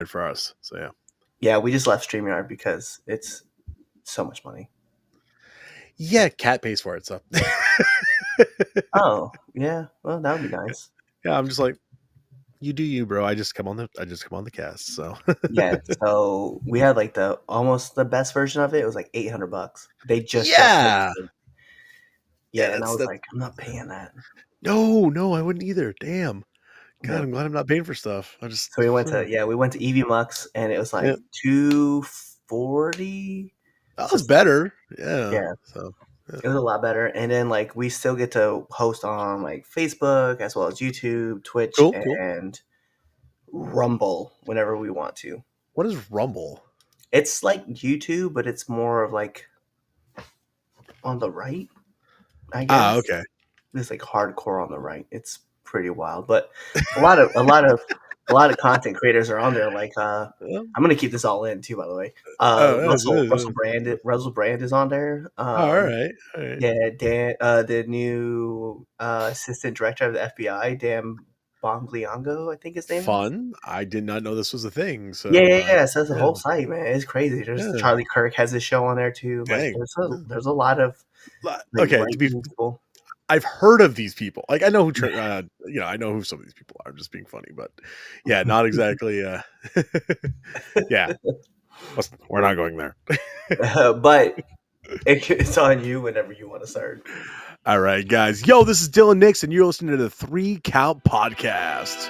for us. So yeah. Yeah, we just left StreamYard because it's so much money. Yeah, Cat pays for it, so Oh, yeah. Well, that would be nice. yeah, I'm just like, you do you, bro. I just come on the cast. So Yeah, so we had like the almost the best version of it. It was like $800. They just yeah, upgraded. yeah. Yeah, and I was That's like, I'm not paying that. no, I wouldn't either. Damn. God, Yep. I'm glad I'm not paying for stuff. I just So we went to EV Mux and it was yeah, like 240 that to was better. Yeah. yeah, So yeah. it was a lot better. And then like we still get to host on like Facebook as well as YouTube, Twitch, Cool. and Rumble whenever we want to. What is Rumble? It's like YouTube, but it's more of like on the right, I Ah, guess. okay. It's like hardcore on the right. It's pretty wild, but a lot of content creators are on there. Like Well, I'm gonna keep this all in too, by the way. oh, Russell Brand is on there. all right, all right. Yeah, Dan, the new assistant director of the FBI, Dan Bongliango, I think his name is. Fun. I did not know this was a thing. Yeah, So yeah, yeah. So that's the yeah, whole site, man. It's crazy. There's yeah. Charlie Kirk has his show on there too. Like, Dang. there's a lot of like Okay, right people. I've heard of these people. Like I know I know who some of these people are. I'm just being funny, but yeah, not exactly. Yeah, we're not going there. But it's on you whenever you want to start. All right, guys. Yo, this is Dylan Nix, and you're listening to the 3 Count Podcast.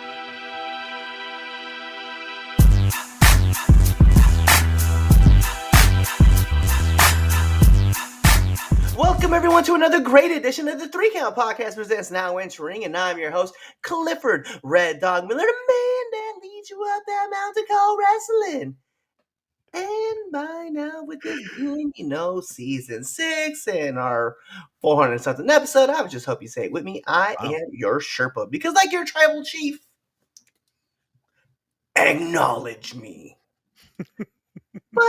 Welcome everyone to another great edition of the 3 Count Podcast presents Now Entering, and I'm your host, Clifford Red Dog Miller, the man that leads you up that mountain called wrestling. And by now, with this being, season 6 and our 400 something episode, I would just hope you say it with me. I am your Sherpa, because like your tribal chief, acknowledge me. But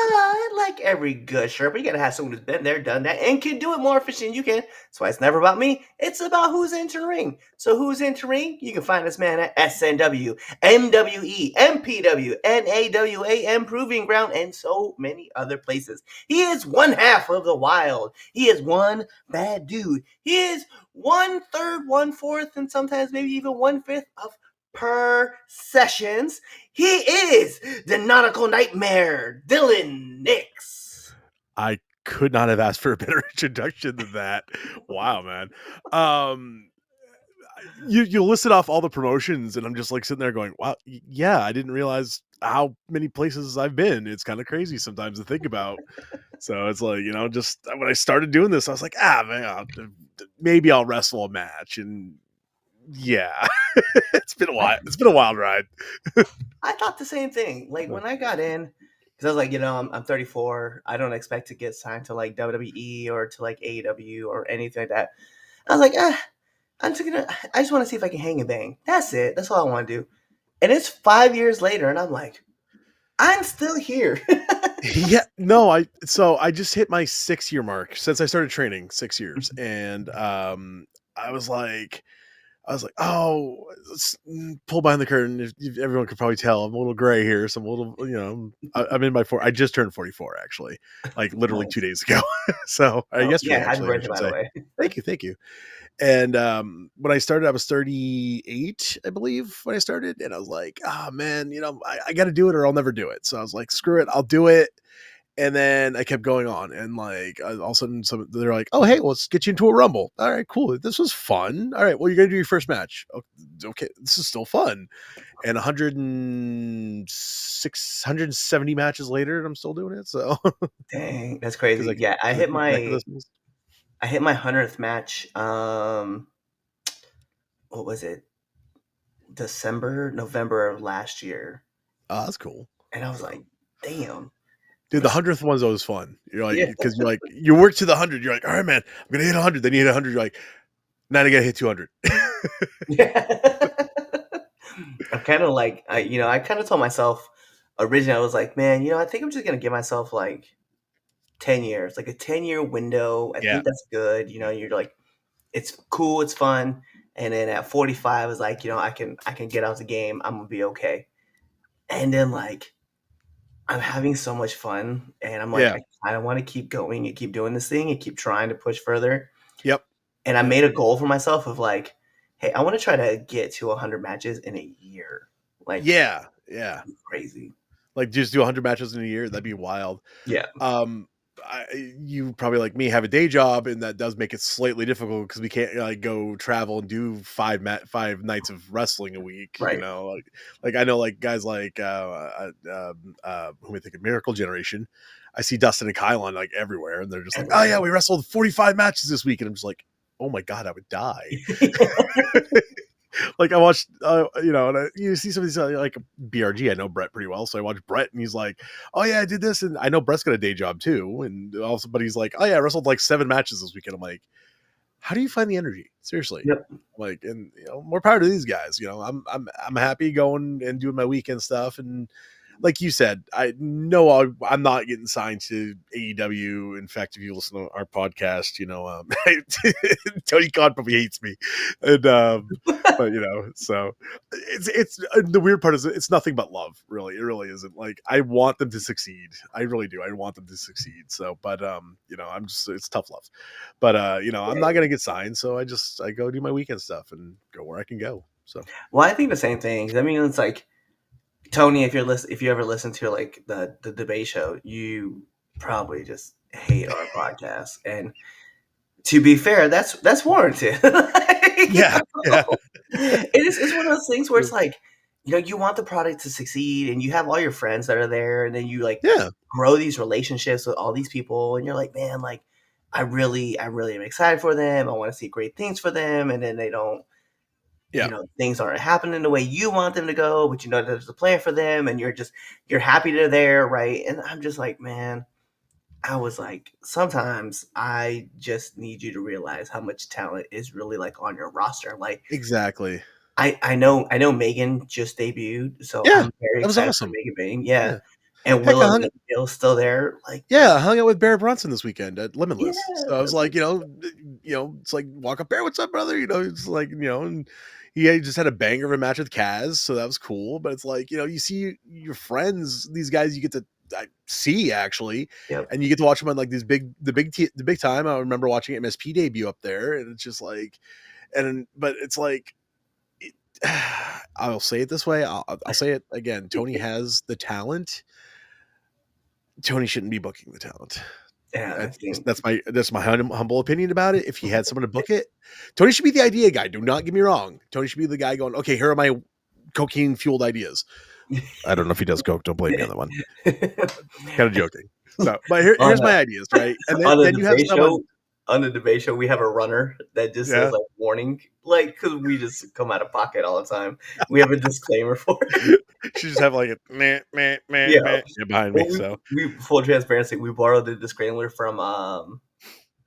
like every good Sherpa, you gotta have someone who's been there, done that, and can do it more efficient than you can. That's why it's never about me. It's about who's entering. So who's entering? You can find this man at SNW, MWE, MPW, NAWA, Proving Ground, and so many other places. He is one half of the Wild. He is one bad dude. He is 1/3, 1/4, and sometimes maybe even 1/5 of per sessions. He is the nautical nightmare, Dylan Nix. I could not have asked for a better introduction than that. Wow, man. You listed off all the promotions, and I'm just like sitting there going, "Wow, yeah, I didn't realize how many places I've been." It's kind of crazy sometimes to think about. So it's like just when I started doing this, I was like, man, maybe I'll wrestle a match, and yeah, it's been a while. It's been a wild ride. I thought the same thing. Like when I got in, because I was like, I'm 34. I don't expect to get signed to like WWE or to like AEW or anything like that. I was like, I just want to see if I can hang and bang. That's it. That's all I want to do. And it's 5 years later, and I'm like, I'm still here. Yeah, no, I just hit my 6-year mark since I started training, 6 years, and I was like, oh, let's pull behind the curtain. If everyone could probably tell, I'm a little gray here. So I'm a little, I'm in my I just turned 44 actually, like literally 2 days ago. So yesterday yeah, happy actually, I birthday, should by say. the way. Thank you. And when I started, I was 38, I believe, when I started, and I was like, oh man, I got to do it or I'll never do it. So I was like, screw it, I'll do it. And then I kept going on, and like all of a sudden, they're like, "Oh, hey, let's get you into a rumble." All right, cool. This was fun. All right, well, you're gonna do your first match. Okay, this is still fun. And 170 matches later, and I'm still doing it. So, Dang, that's crazy. Yeah, I hit my 100th match. What was it? November of last year. Oh, that's cool. And I was like, damn. Dude, the 100th one's always fun. You're like, because you're like, you work to the 100. You're like, all right, man, I'm gonna hit 100. Then you hit 100. You're like, now I gotta hit 200. Yeah. I'm kind of like, I kind of told myself originally, I was like, man, I think I'm just gonna give myself like 10 years, like a 10-year window. I think that's good. You're like, it's cool, it's fun. And then at 45, it's like, I can get out the game. I'm gonna be okay. And then like I'm having so much fun, and I'm like, Yeah. I kind of want to keep going and keep doing this thing and keep trying to push further. Yep. And I Yep. made a goal for myself of like, hey, I want to try to get to 100 matches in a year. Like, Yeah. Yeah. that'd be crazy. Like just do 100 matches in a year. That'd be wild. Yeah. Um, you probably like me have a day job, and that does make it slightly difficult because we can't like go travel and do 5 nights of wrestling a week. You Right. know, like I know like guys like who we think of Miracle Generation. I see Dustin and Kyle on like everywhere, and they're just like, oh Everywhere. yeah, we wrestled 45 matches this week, and I'm just like, oh my god, I would die. Like I watched, and you see some of these like BRG. I know Brett pretty well, so I watched Brett, and he's like, "Oh yeah, I did this," and I know Brett's got a day job too, and also, but he's like, "Oh yeah, I wrestled like 7 matches this weekend." I'm like, "How do you find the energy? Seriously." Yep. Like, and more power to these guys. I'm happy going and doing my weekend stuff, and like you said, I know I'm not getting signed to AEW. In fact, if you listen to our podcast, Tony Khan probably hates me, and but so it's the weird part is it's nothing but love. Really, it really isn't. Like I want them to succeed. I really do. I want them to succeed. So, but I'm just it's tough love. But I'm not gonna get signed, so I go do my weekend stuff and go where I can go. So Well, I think the same thing. I mean, it's like Tony, if you ever listen to like the debate show, you probably just hate our podcast. And to be fair, that's warranted. Like, yeah, yeah, it's one of those things where it's like, you want the product to succeed, and you have all your friends that are there, and then you like yeah, grow these relationships with all these people, and you're like, man, like I really am excited for them. I want to see great things for them, and then they don't, yeah. things aren't happening the way you want them to go, but there's a plan for them, and you're happy they're there, right? And I'm just like, man, I was like, sometimes I just need you to realize how much talent is really like on your roster. Like Exactly. I know Megan just debuted, so Yeah, I'm very that was excited for awesome. Megan Bane. Yeah. Yeah. And Heck, I Willow hung Nightingale's still there. Like, yeah, I hung out with Barrett Brunson this weekend at yeah, Limitless. So I was like, it's like, "Walk up, Bear, what's up, brother?" It's like, and he just had a banger of a match with Kaz, so that was cool. But it's like, you see your friends, these guys you get to see actually, yep. and you get to watch them on like the big time. I remember watching MSP debut up there, and it's just like, but it's like, it, I'll say it this way. I'll say it again. Tony has the talent. Tony shouldn't be booking the talent. Yeah, I think That's my humble opinion about it. If he had someone to book it, Tony should be the idea guy. Do not get me wrong. Tony should be the guy going, okay, here are my cocaine fueled ideas. I don't know if he does coke. Don't blame me on that one. Kind of joking. So, but on here's my ideas, right? And on the then you have debate someone, show, we have a runner that just says yeah. like warning, like because we just come out of pocket all the time. We have a disclaimer for it. She just have like a meh, meh, meh, Yeah. meh behind Well, me. So, we full transparency, we borrowed the disclaimer from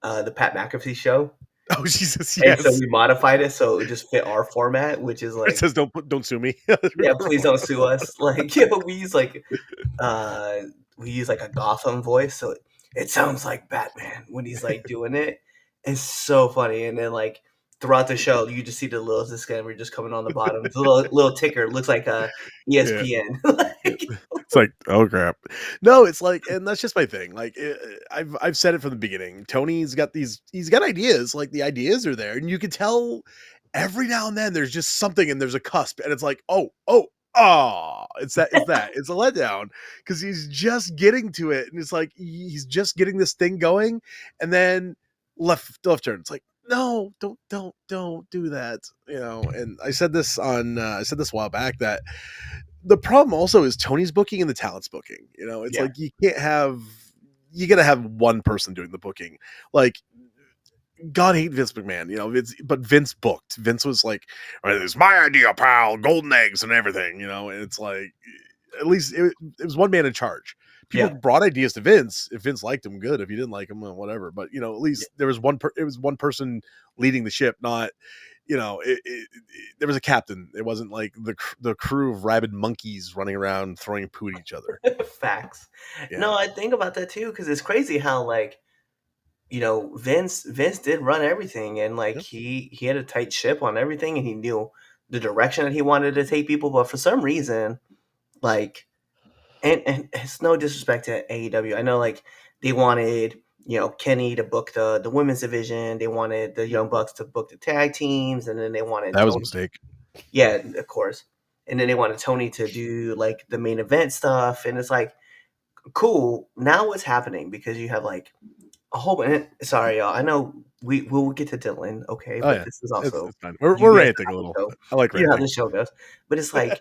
the Pat McAfee show, oh Jesus, and so yes. we modified it so it just fit our format, which is It like, says don't sue me. yeah, please don't sue us. Like, uh we use like a Gotham voice, so it sounds like Batman when he's like doing it. It's so funny, and then like throughout the show, you just see the little disclaimer just coming on the bottom. The little ticker looks like Yeah. ESPN. Like, It's like, oh crap. No, it's like, and that's just my thing. Like, I've said it from the beginning. Tony's got he's got ideas. Like the ideas are there, and you can tell every now and then there's just something, and there's a cusp, and it's like, it's a letdown because he's just getting to it, and it's like he's just getting this thing going, and then left turn. It's like, no, don't do that. And I said this a while back that the problem also is Tony's booking and the talent's booking. It's yeah, like you gotta have one person doing the booking. Like, God hate Vince McMahon, but Vince booked. Vince was like, "All right, it's my idea, pal, golden eggs and everything, and it's like, at least it was one man in charge. People yeah. brought ideas to Vince. If Vince liked him, good. If he didn't like him, well, whatever. But at Yeah. least there was it was one person leading the ship, not there was a captain. It wasn't like the crew of rabid monkeys running around throwing poo at each other. Facts. Yeah. No, I think about that too because it's crazy how like Vince did run everything, and like Yep. he had a tight ship on everything, and he knew the direction that he wanted to take people, but for some reason like, and it's no disrespect to AEW. I know like they wanted, Kenny to book the women's division. They wanted the Young Bucks to book the tag teams, and then they wanted That was a Tony. mistake. Yeah, of course. And then they wanted Tony to do like the main event stuff, and it's like, cool. Now what's happening? Because you have like a whole bunch. Sorry, y'all. I know we'll get to Dylan, okay, Oh but yeah, this is it's also, fine. We're you guys ranting know a how the little. show. I like You know how ranting. the show goes. But it's like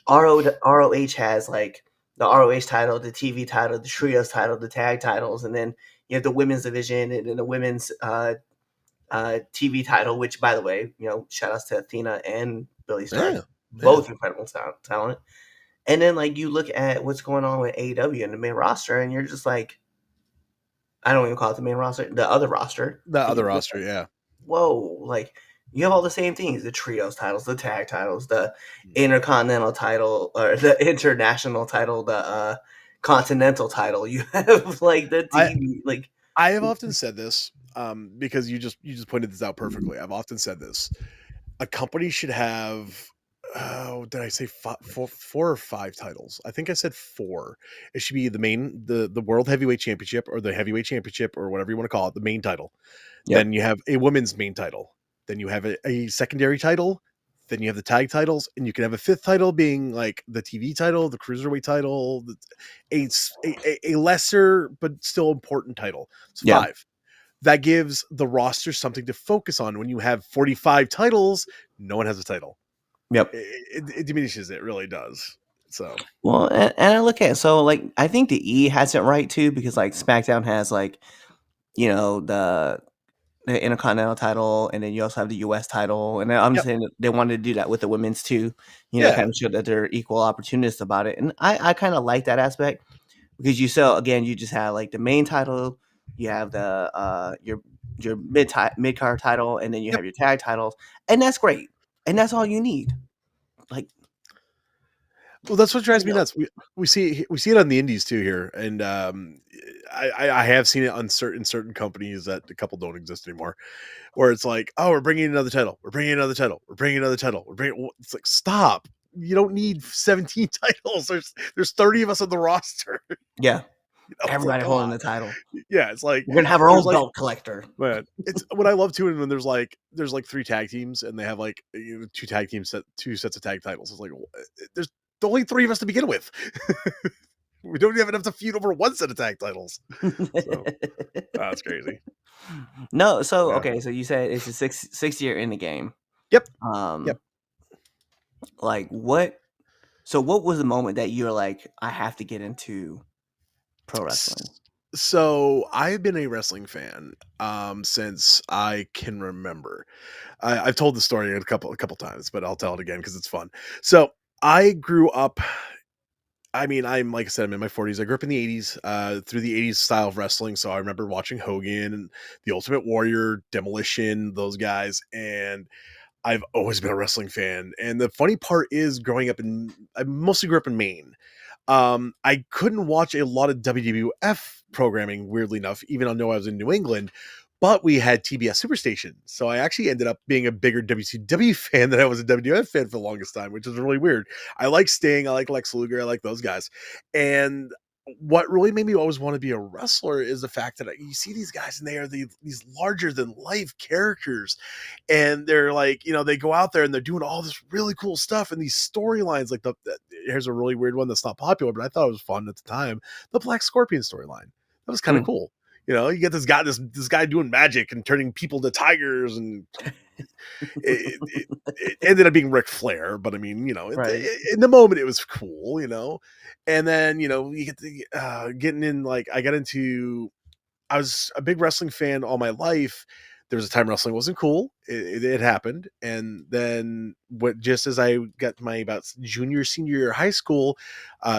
ROH has like the ROH title, the TV title, the trios title, the tag titles, and then you have the women's division and then the women's TV title. Which, by the way, shout outs to Athena and Billy Yeah, Starks, yeah. both incredible talent. And then like you look at what's going on with AEW and the main roster, and you're just like, I don't even call it the main roster, the other roster, The and other you're just roster, like, yeah. whoa, like you have all the same things: the trios titles, the tag titles, the Mm. intercontinental title or the international title, the continental title. You have like the I TV, like I have often said this because you just pointed this out perfectly. I've often said this. A company should have, oh, did I say four or five titles? I think I said four. It should be the world heavyweight championship or the heavyweight championship or whatever you want to call it, the main title. yep, Then you have a women's main title. Then you have a secondary title. Then you have the tag titles, and you can have a fifth title being like the TV title, the cruiserweight title, a lesser but still important title. It's yeah, five. That gives the roster something to focus on. When you have 45 titles, no one has a title. yep. It diminishes. It really does. So Well, and I look at, so like I think the E has it right too, because like SmackDown has like, the Intercontinental title, and then you also have the US title. And I'm yep, saying that they wanted to do that with the women's too, yeah, kind of show that they're equal opportunists about it. And I kind of like that aspect, because you sell again, you just have like the main title, you have the your mid card title, and then you yep. have your tag titles, and that's great, and that's all you need. Like, Well, that's what drives you me know, nuts. We see it on the indies too here, and I have seen it on certain companies that a couple don't exist anymore, where it's like, oh, we're bringing another title, we're bringing another title, we're bringing another title, we're bringing. It's like, stop! You don't need 17 titles. There's 30 of us on the roster. yeah, It's like, everybody come holding on. the title. Yeah, it's like We're gonna have our there's own like, belt collector. man, it's what I love too, and when there's like three tag teams and they have like two tag teams two sets of tag titles. It's like, there's only three of us to begin with. We don't have enough to feud over one set of tag titles. So that's crazy. No, so Yeah. okay, so you said it's a six year in the game. Yep. Yep. Um, like what? So what was the moment that you're like, I have to get into pro wrestling? So I've been a wrestling fan since I can remember. I've told the story a couple times, but I'll tell it again because it's fun. So I grew up. I mean, I'm like I said, I'm in my 40s. I grew up in the 80s, through the 80s style of wrestling. So I remember watching Hogan and the Ultimate Warrior, Demolition, those guys, and I've always been a wrestling fan. And the funny part is, I mostly grew up in Maine. I couldn't watch a lot of WWF programming, weirdly enough, even though I was in New England, but we had TBS Superstation. So I actually ended up being a bigger WCW fan than I was a WWF fan for the longest time, which is really weird. I like Sting, I like Lex Luger, I like those guys. And what really made me always want to be a wrestler is the fact that you see these guys and they are these larger than life characters, and they're like, they go out there and they're doing all this really cool stuff and these storylines. Like here's a really weird one that's not popular, but I thought it was fun at the time: the Black Scorpion storyline. That was kind of Mm, cool. You get this guy doing magic and turning people to tigers, and it ended up being Ric Flair. But I mean, right. in the moment it was cool. And then you get the getting in. Like, I was a big wrestling fan all my life. There was a time wrestling wasn't cool. It happened, and then just as I got my about senior year of high school,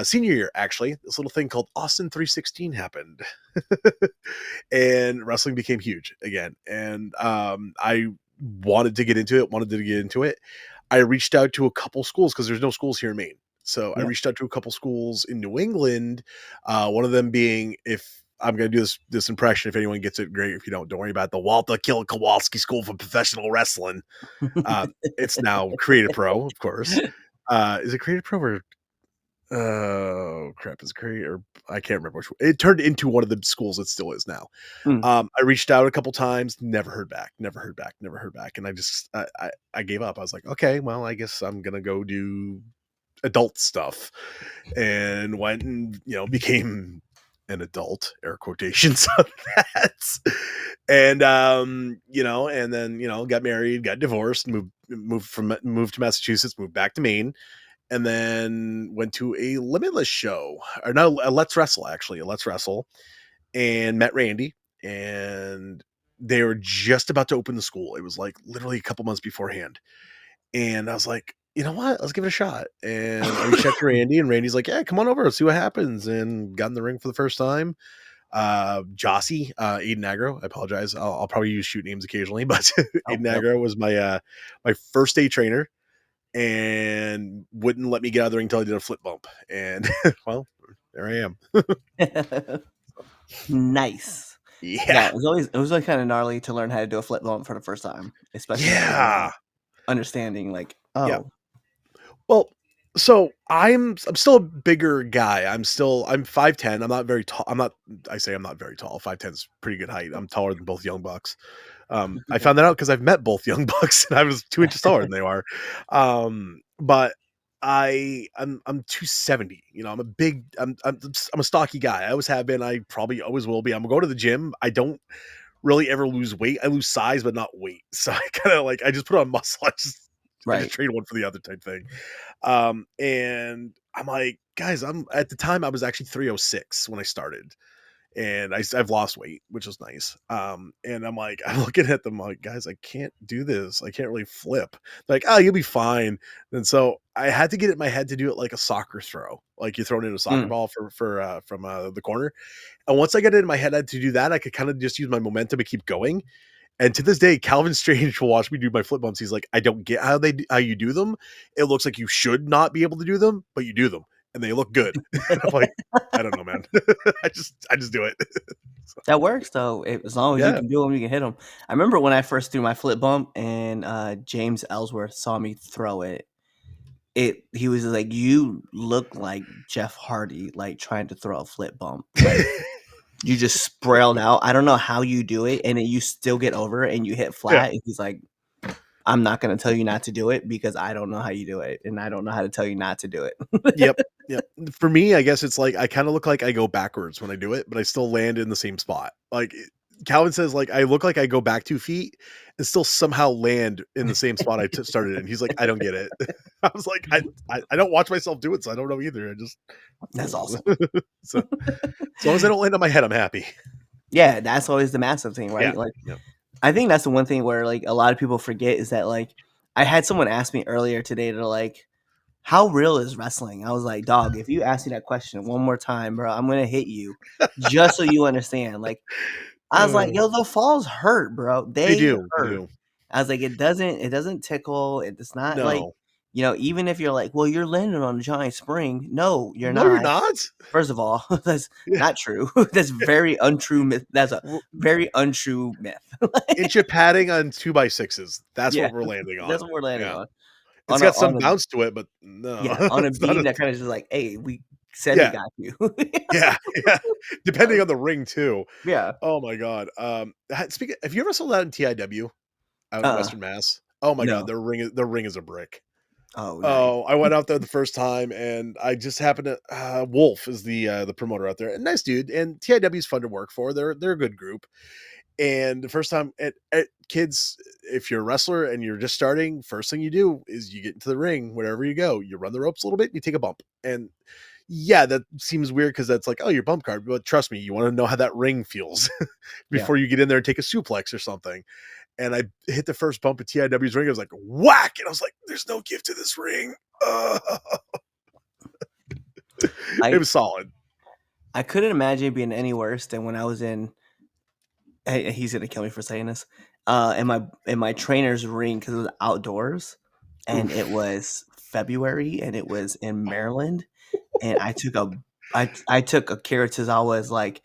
senior year actually, this little thing called Austin 316 happened, and wrestling became huge again. And I wanted to get into it. I reached out to a couple schools because there's no schools here in Maine. So I Yeah. reached out to a couple schools in New England. One of them being, if I'm going to do this impression, if anyone gets it, great. If you don't worry about it, the Walter Kill Kowalski School for Professional Wrestling. It's now Creative Pro, of course. Is it Creative Pro or Oh crap! Is great or I can't remember which one. It turned into one of the schools it still is now. Mm. I reached out a couple times, never heard back, never heard back, never heard back, and I gave up. I was like, okay, well, I guess I'm gonna go do adult stuff, and went and became an adult, air quotations of that, and and then got married, got divorced, moved to Massachusetts, moved back to Maine, and then went to a Limitless show, or no, a Let's Wrestle, actually, a Let's Wrestle, and met Randy, and they were just about to open the school. It was like literally a couple months beforehand, and I was like, you know what? Let's give it a shot. And I reached out to Randy, and Randy's like, yeah, come on over, let's see what happens. And got in the ring for the first time. Jossie, Aiden Agro. I apologize. I'll probably use shoot names occasionally, but Oh, Aiden nope. Agro was my first day trainer, and wouldn't let me get out of the ring until I did a flip bump. And well, there I am. Nice. Yeah, Yeah. it was always kind of gnarly to learn how to do a flip bump for the first time, especially like Yeah. understanding like, Yeah. oh, Well, so I'm still a bigger guy. I'm 5'10". I'm not very tall. I say I'm not very tall. 5'10" is pretty good height. I'm taller than both Young Bucks. I found that out because I've met both Young Bucks and I was 2 inches taller than they are. But I'm 270. I'm a stocky guy. I always have been. I probably always will be. I'm gonna go to the gym. I don't really ever lose weight. I lose size, but not weight. So I kind of like I just put on muscle. I just right. trade one for the other type thing. And I'm like, guys, I'm at the time I was actually 306 when I started, and I've lost weight, which is nice. And I'm like, I'm looking at them like, guys, I can't do this. I can't really flip. They're like, oh, you'll be fine. And so I had to get it in my head to do it like a soccer throw, like you're throwing in a soccer Mm. ball from the corner. And once I got it in my head, I had to do that. I could kind of just use my momentum and keep going. And to this day, Calvin Strange will watch me do my flip bumps. He's like, I don't get how you do them. It looks like you should not be able to do them, but you do them, and they look good. And I'm like, I don't know, man. I just do it. So, That works though. As long as you yeah. can do them, you can hit them. I remember when I first threw my flip bump and James Ellsworth saw me throw it. He was like, "You look like Jeff Hardy, like trying to throw a flip bump. Like you just sprawled out. I don't know how you do it, and then you still get over it and you hit Yeah. flat." And he's like, "I'm not going to tell you not to do it because I don't know how you do it, and I don't know how to tell you not to do it." Yep. Yep. For me, I guess it's like I kind of look like I go backwards when I do it, but I still land in the same spot. Calvin says, like I look like I go back 2 feet and still somehow land in the same spot started in. He's like, I don't get it. I was like, I don't watch myself do it, so I don't know either. I just That's awesome. so as long as I don't land on my head, I'm happy. Yeah, that's always the massive thing, Yeah. right? Like, Yeah. I think that's the one thing where like a lot of people forget is that like I had someone ask me earlier today to like, how real is wrestling? I was like, dog, if you ask me that question one more time, bro, I'm gonna hit you just so you understand. Like, I was like, Uh, yo, the falls hurt, bro. they They do. They hurt. do. I was like, it doesn't tickle. It's not like, No. even if you're like, well, you're landing on a giant spring. No, you're No, you're not. not. First of all, that's Yeah. not true. That's very untrue myth. That's a We're- very untrue myth. Inch of padding on 2x6s. That's Yeah, what we're landing that's on. what we're landing Yeah. on. It's got some bounce to it, but no, Yeah, on a it's not beam a that kinda just like, "Hey, we said we yeah. got you." Yeah. Yeah. Depending Um, on the ring too. yeah. Oh my god. Speaking, have you ever sold that in TIW out in Uh-uh. Western Mass? Oh my god, No. their ring is a brick. Oh, nice. Oh, I went out there the first time, and I just happened to Wolf is the promoter out there. Nice dude, and TIW is fun to work for. They're a good group. And the first time at kids, if you're a wrestler and you're just starting, first thing you do is you get into the ring, wherever you go, you run the ropes a little bit, and you take a bump. And yeah, that seems weird because that's like, oh, your bump card. But trust me, you want to know how that ring feels Yeah. before you get in there and take a suplex or something. And I hit the first bump at TIW's ring. I was like, whack. And I was like, there's no gift to this ring. It I was solid. I couldn't imagine it being any worse than when I was in he's gonna kill me for saying this, in my trainer's ring because it was outdoors, and it Oof. was February, and it was in Maryland, and I took a Karatezawa's, like,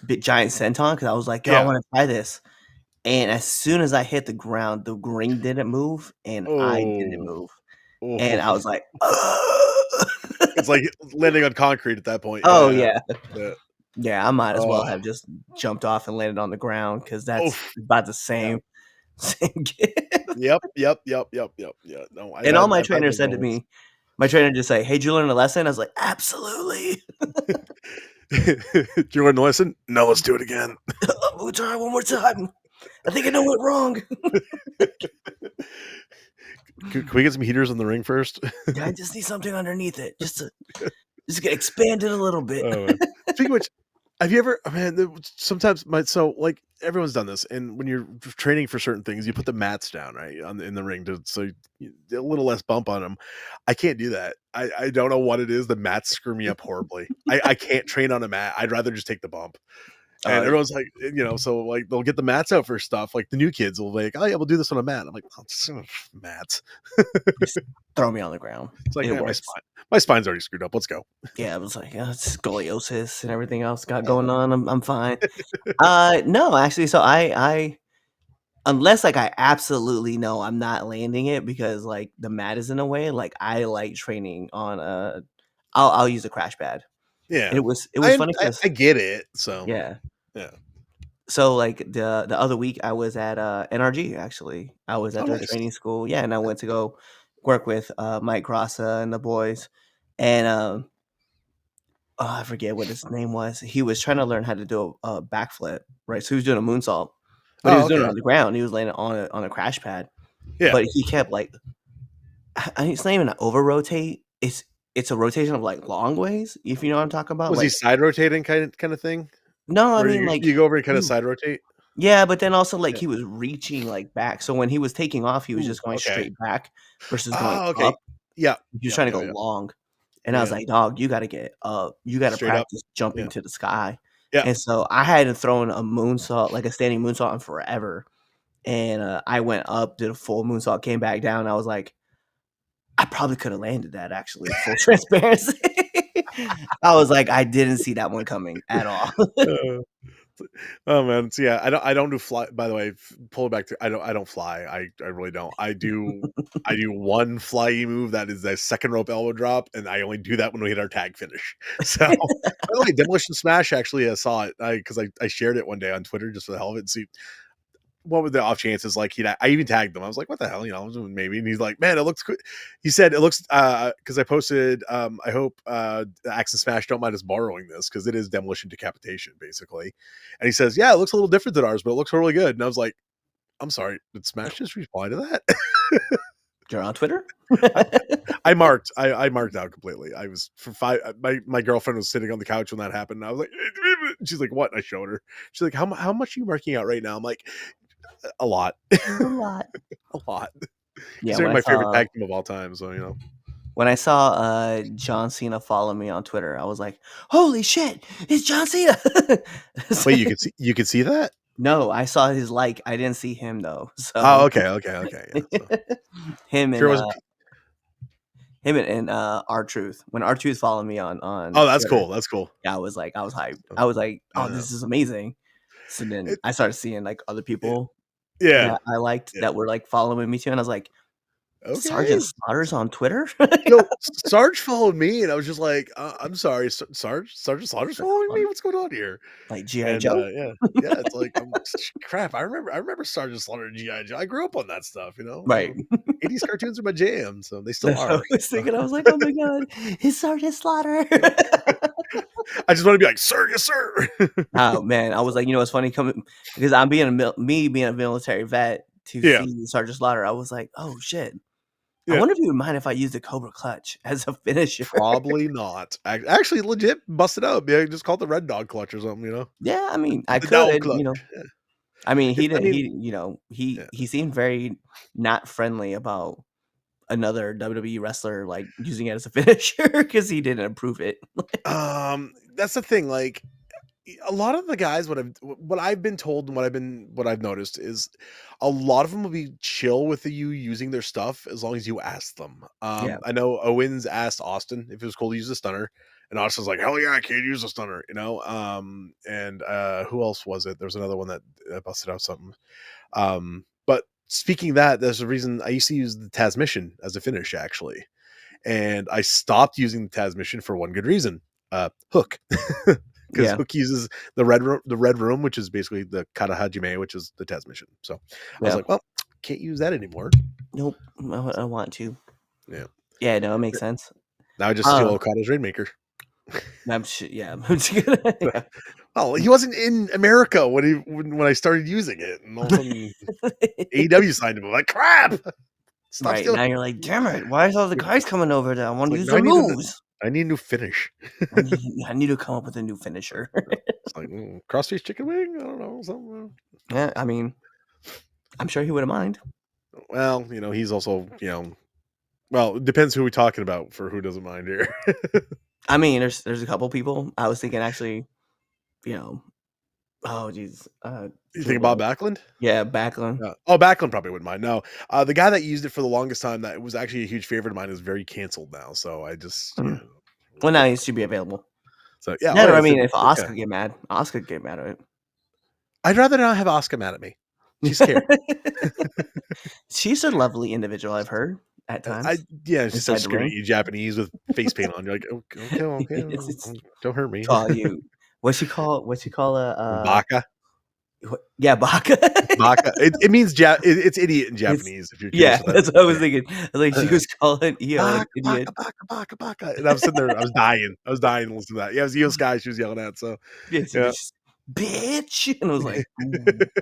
big giant senton because I was like, "Yo, I Yeah. wanna try this." And as soon as I hit the ground, the ring didn't move, and I didn't Oh. move, and I Oh. was like, "Ugh." It's like landing on concrete at that point. Oh, Yeah. yeah. Yeah. Yeah, I might as well Oh. have just jumped off and landed on the ground because that's Oof. about the Yeah. same give. Yep. Yep. Yep. Yep. Yep. Yeah. No, And all my I've had trainer those said to moments. me my trainer just say, "Hey, did you learn a lesson?" I was like, "Absolutely." Do you want to listen? No, let's do it again. We'll try one more time. I think I know it wrong. Can we get some heaters in the ring first? Yeah, I just need something underneath it just get expanded a little bit. Oh, man. Speaking of which, have you ever? Man, sometimes like everyone's done this, and when you're training for certain things, you put the mats down right in the ring a little less bump on them. I can't do that. I don't know what it is. The mats screw me up horribly. I can't train on a mat. I'd rather just take the bump. And Uh, everyone's like, so like they'll get the mats out for stuff. Like the new kids will be like, oh yeah, we'll do this on a mat. I'm like, oh, mats. just throw me on the ground. It's like, It man, works. my spine's already screwed up. Let's go. Yeah, it was like, it's scoliosis and everything else got going on. I'm fine. No, actually, so I unless, like, I absolutely know I'm not landing it because, like, the mat is in the way, like, I like training on a I'll use a crash pad. And Yeah, it was funny because I get it. So yeah. yeah. So, like, the other week, I was at, NRG, actually. I was Oh, at their nice. training school, yeah, and I went to go work with, Mike Grassa and the boys, and, I forget what his name was. He was trying to learn how to do a backflip, right? So he was doing a moonsault, but he Oh, was doing it okay. on the ground. He was landing on a crash pad, Yeah. but he kept like it's not even an over rotate. It's a rotation of like long ways, if you know what I'm talking about. Was he Like side rotating kind of thing, no, I where mean like you go over and kind of he side rotate? yeah, but then also like Yeah. he was reaching like back. So when he was taking off, he was Ooh, just going okay. straight back versus going Oh, okay. up. Yeah. He was Yep. trying to Yep. go Yep. long. And I was Yeah. like, "Dog, you gotta get up. You gotta Straight up. practice jumping Yeah. to the sky." Yeah. And so I hadn't thrown a moonsault, like a standing moonsault in forever. And, I went up, did a full moonsault, came back down. I was like, I probably could have landed that actually, full transparency. I was like, I didn't see that one coming at all. Uh, oh man. So yeah, I don't do fly. By the way, pull it back to I don't fly. I really don't. I do one flyy move that is a second rope elbow drop, and I only do that when we hit our tag finish. So by the way, Demolition Smash actually saw it because I shared it one day on Twitter just for the hell of it. And see what were the off chances? Like I even tagged them. I was like, what the hell, maybe. And he's like, man, it looks good. He said it looks because I posted. I hope Axe and Smash don't mind us borrowing this because it is demolition decapitation basically. And he says, yeah, it looks a little different than ours, but it looks really good. And I was like, I'm sorry, did Smash just reply to that? You're on Twitter? I marked out completely. I was for five. My girlfriend was sitting on the couch when that happened. And I was like, she's like, what? And I showed her. She's like, how much are you marking out right now? I'm like, a lot, A lot. a lot. Yeah, Considering my favorite tag team of all time, so when I saw, John Cena follow me on Twitter, I was like, "Holy shit, it's John Cena!" Wait, you could see that? No, I saw his like, I didn't see him though. Oh, So okay, yeah. So him sure and, it wasn't. R-Truth. When R-Truth followed me on Oh, that's Twitter, cool. That's cool. yeah, I was hyped. Uh, I was like, "Oh, uh, this is amazing." So then it, I started seeing, like, other it, people yeah, that I liked yeah. that were, like, following me too, and I was like, "Sergeant Okay. Slaughter's on Twitter?" Sarge followed me, and I was just like, I'm sorry, Sergeant Slaughter's following me. What's going on here? Like G.I. And Joe? yeah, it's like crap. I remember Sergeant Slaughter and GI Joe. I grew up on that stuff, Right. 80s cartoons are my jam, so they still That's what I are. was thinking. I was like, "Oh my god, it's Sergeant Slaughter." I just want to be like, sir, yes, sir. Oh, man, I was like, you know, it's funny coming because I'm being being a military vet to Yeah, see Sergeant Slaughter, I was like, "Oh, shit. I yeah. wonder if he would mind if I used the Cobra Clutch as a finisher." Probably not. Actually, legit busted up. Yeah, just call it the Red Dog Clutch or something. Yeah, I mean, I The Dog could, Clutch. Yeah. I mean, I mean, yeah. he seemed very not friendly about another WWE wrestler, like, using it as a finisher because he didn't approve it. That's the thing. Like, a lot of the guys, what I've been told and what I've noticed is a lot of them will be chill with you using their stuff as long as you ask them. Yeah, I know Owens asked Austin if it was cool to use a stunner, and Austin's like, hell yeah, I can't use a stunner, and who else was it? There's another one that busted out something. But speaking of that, there's a reason I used to use the Tasmission as a finish actually. and I stopped using the Taz mission for one good reason: Hook, because Yeah. Hook uses the red room, which is basically the Kata Hajime, which is the Taz mission. So I was Yeah. like, well, can't use that anymore. Nope. I want to. Yeah. Yeah, no, it makes sense. Now I just steal Uh, Okada's Rainmaker. yeah. I'm just gonna, yeah. Oh, he wasn't in America when I started using it, and all of a sudden AEW signed him. I'm like, crap! Stop Right, stealing. now you're like, "Damn it, why is all the guys coming over there? I It's wanna like use now their moves. I need a new finish. I need to come up with a new finisher." It's like crossface chicken wing. I don't know something. Yeah, I mean, I'm sure he wouldn't mind. Well, he's also well, it depends who we're talking about for who doesn't mind here. I mean, there's a couple people. I was thinking actually, you know oh, jeez, You can't think believe Bob it. Backlund? Yeah, Backlund. Oh, Backlund probably wouldn't mind. No, the guy that used it for the longest time that was actually a huge favorite of mine is very canceled now. So I just Mm. Well, now he should be available. So yeah, oh That or, yeah, I so, mean, if yeah. Oscar get mad, Oscar get mad at I'd rather not have Oscar mad at me. She's scary. it. She's a lovely individual, I've heard, at I times, yeah, she's so inside the screaming at ring. you Japanese with face paint on. You're like, okay, okay, It's don't hurt me. call you what she call a, Baka, yeah, baka. baka. It means it's idiot in It's Japanese. If you're curious yeah, what that that's means. what I was thinking. I was like, she Yeah. was calling Io an Baka, idiot. baka, baka, baka, baka. And I was sitting there, I was dying. I was dying to listen to that. Yeah, it was Io Sky she was yelling at. So Yeah, she yeah. was just, "Bitch," and I was like, "Ooh,"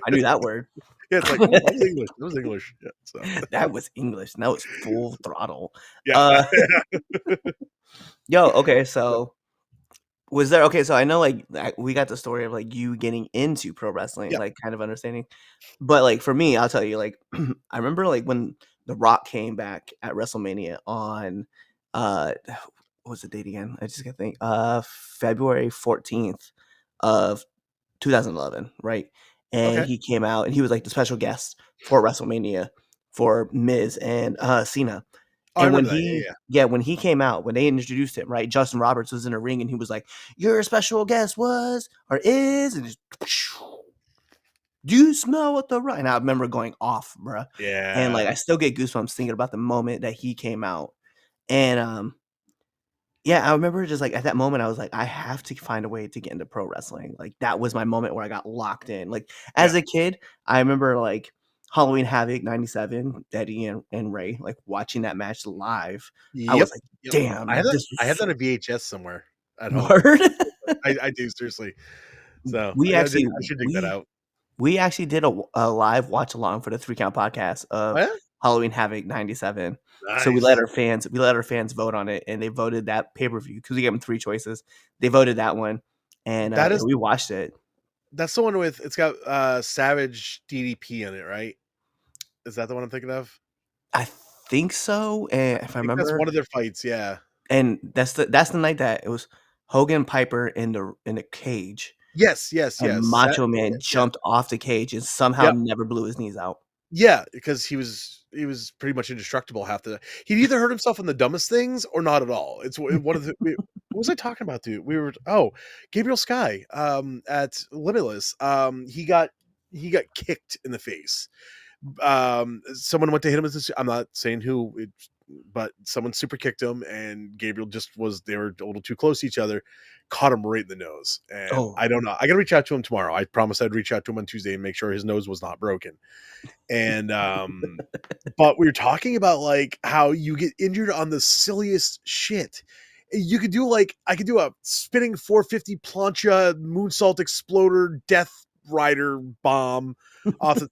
I knew that word. Yeah, it's like, ooh, that was English. That was English. Yeah. So That was English, and that was full throttle. yeah. Uh, yo, okay, so was there okay, so I know, like, we got the story of, like, you getting into pro wrestling, Yeah. like, kind of understanding, but, like, for me, I'll tell you, like, I remember, like, when The Rock came back at WrestleMania on, uh, what was the date again? I just gotta think, February 14th of 2011, right? And Okay. he came out, and he was, like, the special guest for WrestleMania for Miz and, Cena. Oh, I And when remember that. Yeah, he yeah. yeah, when he came out, when they introduced him, right, Justin Roberts was in a ring, and he was like, "Your special guest was or is," and just, "Do you smell what the right?" And I remember going off, bruh. And, Yeah. like, I still get goosebumps thinking about the moment that he came out. And, yeah, I remember just, like, at that moment, I was like, "I have to find a way to get into pro wrestling." Like, that was my moment where I got locked in. Like, as Yeah. a kid, I remember, like, Halloween Havoc '97, Eddie and Ray, like, watching that match live. I was Yep. like, Yep. "Damn, this I was have that so" on VHS somewhere at home. Word? I do seriously. So We actually I should dig that we out. we actually did a live watch along for the 3 Count podcast Oh of yeah? Halloween Havoc '97. So Nice. we let our fans vote on it, and they voted that pay-per-view because we gave them 3 choices. They voted that one, and, That yeah, is we watched it. that's the one with it's got Savage DDP in it, right? Is that the one I'm thinking of? I think so, and I if I think that's remember, one of their fights, yeah. and that's the night that it was Hogan Piper in the cage, Yes, yes, and yes. That Macho Man yeah. jumped off the cage and somehow Yep. never blew his knees out. Yeah, because he was pretty much indestructible half the he'd either hurt himself in the dumbest things or not at all. It's one of the what was I talking about, dude? We were Gabriel Sky, at Limitless. He got kicked in the face. Someone went to hit him with this. I'm not saying who, but someone super kicked him, and Gabriel just was. They were a little too close to each other, caught him right in the nose. And Oh. I don't know. I gotta reach out to him tomorrow. I promised I'd reach out to him on Tuesday and make sure his nose was not broken. And but we were talking about like how you get injured on the silliest shit. You could do like I could do a spinning 450 plancha moonsault exploder death rider bomb off the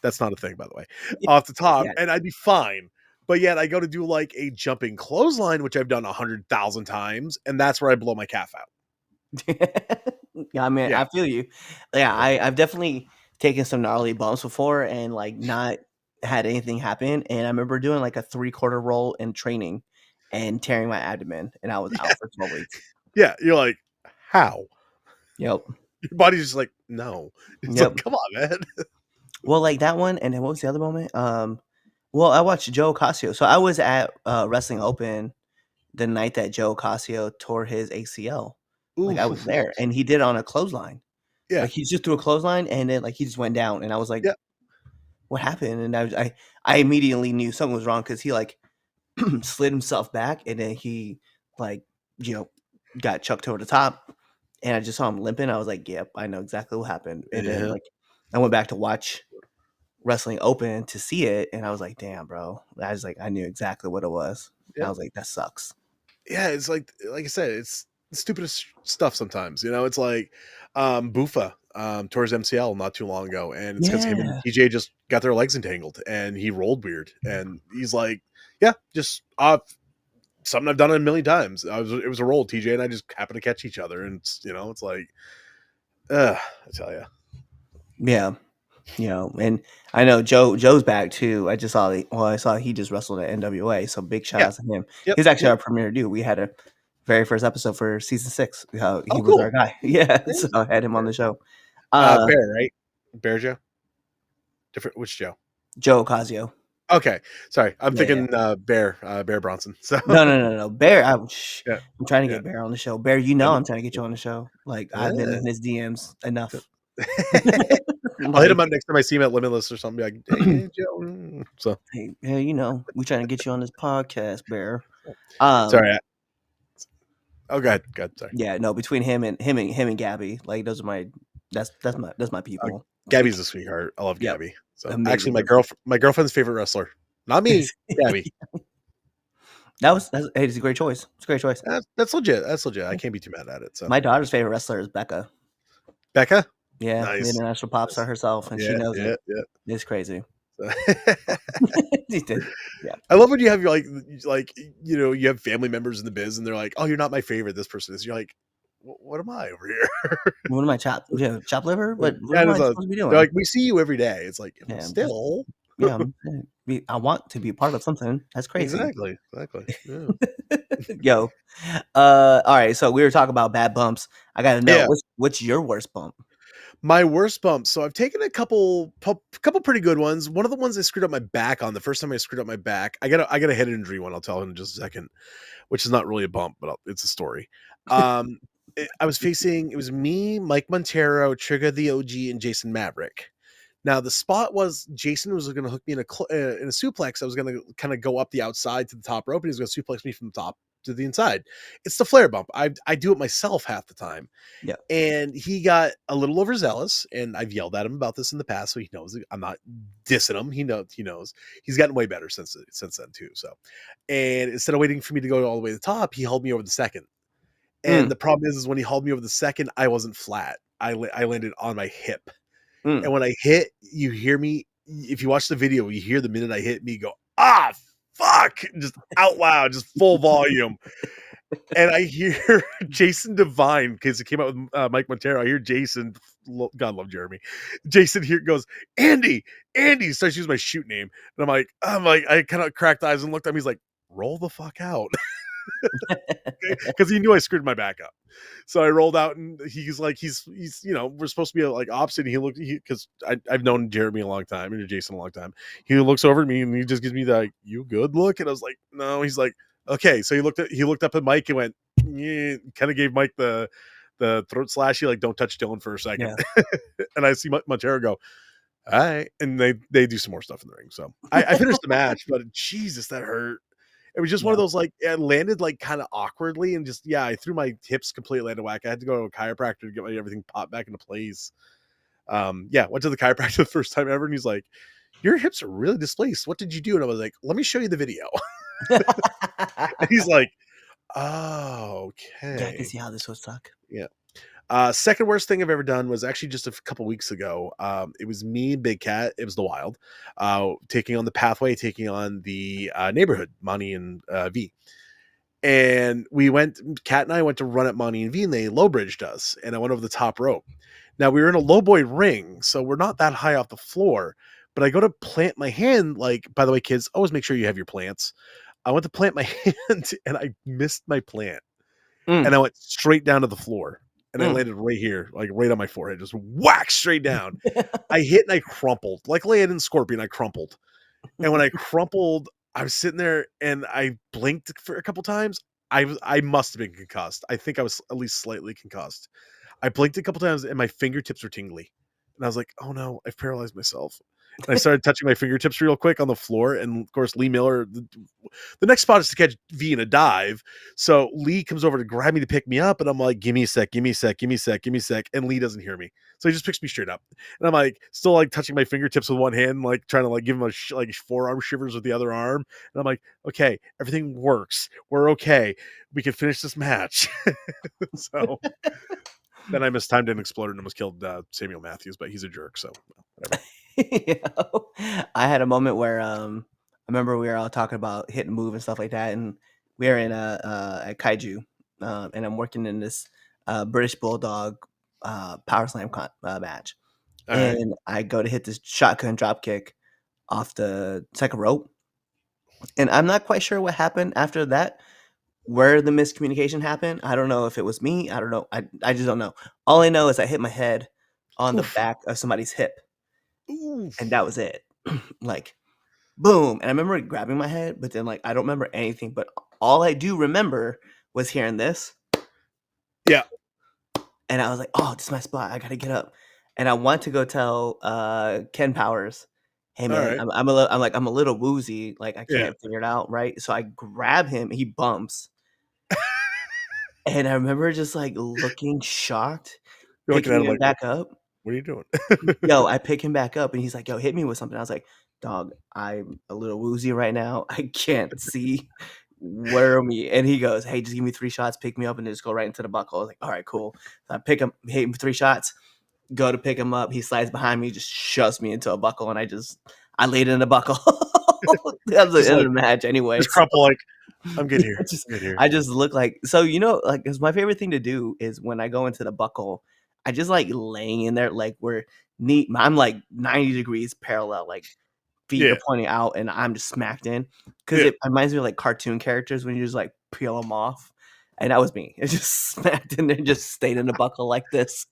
that's not a thing, by the way, off the Not top, yet. and I'd be fine. But yet I go to do like a jumping clothesline, which I've done 100,000 times, and that's where I blow my calf out. Yeah, I mean, Yeah. I feel you. Yeah, Yeah. I've definitely taken some gnarly bumps before and, like, not had anything happen, and I remember doing, like, a three-quarter roll in training and tearing my abdomen, and I was Yeah. out for 12 weeks. Yeah. You're like, how? Yep. Your body's just like, no. It's like, Yep. come on, man. Well, like, that one, and then what was the other moment? Well, I watched Joe Ocasio. So I was at, Wrestling Open the night that Joe Ocasio tore his ACL. Like, I was Oof. there, and he did it on a clothesline. Yeah. Like, he just threw a clothesline, and then, like, he just went down, and I was like, Yeah. "What happened?" And I immediately knew something was wrong because he, like, slid himself back, and then he like you know got chucked over the top, and I just saw him limping. I was like, "Yep, I know exactly what happened." And then Yeah. like I went back to watch Wrestling Open to see it, and I was like, "Damn, bro!" I was like, I knew exactly what it was. And I Yep. was like, "That sucks." Yeah, it's like I said, it's the stupidest stuff sometimes. It's like Bufa tore his MCL not too long ago, and it's because him and Yeah, TJ just got their legs entangled, and he rolled weird, and he's like, yeah, just something I've done a million times. It was a roll. TJ and I just happened to catch each other, and it's like, I tell you, yeah. And I know Joe's back too. I just saw I saw he just wrestled at NWA, so big shout yeah, out to him. yep, He's actually yep. our premier dude. We had a very first episode for season 6. He Oh, was cool. our guy. Yeah, Yeah, so I had him on the show. Bear, right? Bear Joe, different. Which Joe? Joe Ocasio. Okay, sorry, I'm Yeah, yeah. thinking Bear Bronson. So No. Bear, yeah, I'm trying to yeah. get Bear on the show. Bear, Yeah, I'm trying to get you on the show. Like I've been yeah. in his DMs enough. I'll hit him Like, up next time I see him at Limitless or something. Be like, hey, Joe. So hey, yeah, we trying to get you on this podcast, Bear. sorry. Oh, go ahead. Sorry. Yeah, no, between him and Gabby, like those are that's my people. Like, Gabby's a sweetheart. I love yep, Gabby. So actually, amazing person. my girlfriend's favorite wrestler, not me, Gabby. Hey, it's a great choice. It's a great choice. That's legit. That's legit. I can't be too mad at it. So My daughter's favorite wrestler is Becca. Becca, Yeah, the nice, international pop star nice. herself, and she Yeah, knows yeah, it. yeah. It's crazy. So She did. Yeah. I love when you have your like you have family members in the biz and they're like, oh, you're not my favorite. This person is. You're like, what am I over here? What am I chop liver? What Yeah, am I it's supposed to be they're doing? like, we see you every day. It's like, well, Yeah, still. yeah. I want to be a part of something. That's crazy. Exactly. Yeah. Yo, all right. So we were talking about bad bumps. I got to know Yeah. what's your worst bump? My worst bump. So I've taken a couple pretty good ones. One of the ones I screwed up my back on. The first time I screwed up my back, I got a head injury one. I'll tell in just a second, which is not really a bump, but it's a story. I was facing. It was me, Mike Montero, Trigger the OG, and Jason Maverick. Now the spot was Jason was going to hook me in a suplex. I was going to kind of go up the outside to the top rope, and he was going to suplex me from the top to the inside. It's the flare bump. I do it myself half the time. Yeah. And he got a little overzealous, and I've yelled at him about this in the past, so he knows I'm not dissing him. He knows. He's gotten way better since then too. So, and instead of waiting for me to go all the way to the top, he held me over the second. And Mm, the problem is when he hauled me over the second, I wasn't flat. I landed on my hip. mm. And when I hit, you hear me. If you watch the video, you hear the minute I hit me go, ah, fuck, just out loud, just full volume. And I hear Jason Devine, because it came out with Mike Montero. I hear Jason, God love Jeremy. Jason here goes, Andy starts using my shoot name. And I kind of cracked eyes and looked at him. He's like, roll the fuck out. Because he knew I screwed my back up. So I rolled out, and he's like, he's we're supposed to be like opposite. And he looked, because I've known Jeremy a long time and Jason a long time. He looks over at me and he just gives me the you good look, and I was like, no. He's like, okay. So he looked up at Mike and went, yeah, kind of gave Mike the throat slashy, like, don't touch Dylan for a second. Yeah. And I see Montero go, all right, and they do some more stuff in the ring. So I finished the match, but Jesus, that hurt. It was just one of Yeah. those, like, it landed like kind of awkwardly, and just I threw my hips completely out of whack. I had to go to a chiropractor to get everything popped back into place. Went to the chiropractor the first time ever, and he's like, "Your hips are really displaced. What did you do?" And I was like, "Let me show you the video." And he's like, "Oh, Yeah, I can okay." see how this would suck. Yeah. Second worst thing I've ever done was actually just a couple weeks ago. It was me, Big Cat. It was the Wild, taking on the Pathway, taking on the Neighborhood, Monty and V. And Cat and I went to run at Monty and V, and they low bridged us. And I went over the top rope. Now we were in a low boy ring, so we're not that high off the floor. But I go to plant my hand. Like, by the way, kids, always make sure you have your plants. I went to plant my hand, and I missed my plant, Mm, and I went straight down to the floor, and I mm. landed right here, like right on my forehead, just whack straight down. I hit and I crumpled, like Land in Scorpion. I crumpled, and when I crumpled, I was sitting there and I blinked for a couple times. I must have been concussed. I think I was at least slightly concussed. I blinked a couple times and my fingertips were tingly. And I was like, "Oh no, I've paralyzed myself." And I started touching my fingertips real quick on the floor, and of course, Lee Miller. The next spot is to catch V in a dive. So Lee comes over to grab me to pick me up, and I'm like, "Give me a sec, give me a sec, give me a sec, give me a sec." And Lee doesn't hear me, so he just picks me straight up. And I'm like, still like touching my fingertips with one hand, like trying to like give him a like forearm shivers with the other arm. And I'm like, "Okay, everything works. We're okay. We can finish this match." So then I mistimed and exploded and almost killed Samuel Matthews, but he's a jerk, so whatever. You know? I had a moment where I remember we were all talking about hit and move and stuff like that, and we were in a kaiju, and I'm working in this British Bulldog power slam match, All right. and I go to hit this shotgun drop kick off the second rope, and I'm not quite sure what happened after that. Where the miscommunication happened, I don't know if it was me. I don't know. I just don't know. All I know is I hit my head on the Oof. back of somebody's hip, and that Oof. was it. Like boom. And I remember grabbing my head, but then like I don't remember anything. But all I do remember was hearing this, Yeah. and I was like, "Oh, this is my spot. I gotta get up." And I want to go tell Ken Powers, "Hey All man, right. I'm a little woozy. Like I Yeah. can't figure it out, right?" So I grab him. He bumps, and I remember just like looking shocked, You're looking at picking him him like, back up. what are you doing? Yo, I pick him back up, and he's like, "Yo, hit me with something." I was like, "Dog, I'm a little woozy right now. I can't see where me." And he goes, "Hey, just give me 3 shots, pick me up, and just go right into the buckle." I was like, "All right, cool." So I pick him, hit him 3 shots, go to pick him up. He slides behind me, just shoves me into a buckle, and I laid in the buckle. That was the Just end of like, the match anyway. just So crumple like, I'm good yeah, here. I'm good here. I just look like so like because my favorite thing to do is when I go into the buckle, I just like laying in there like we're neat. I'm like 90 degrees parallel, like feet are Yeah. pointing out, and I'm just smacked in because Yeah. it reminds me of like cartoon characters when you just like peel them off. And that was me. It just smacked in there, just stayed in the buckle like this,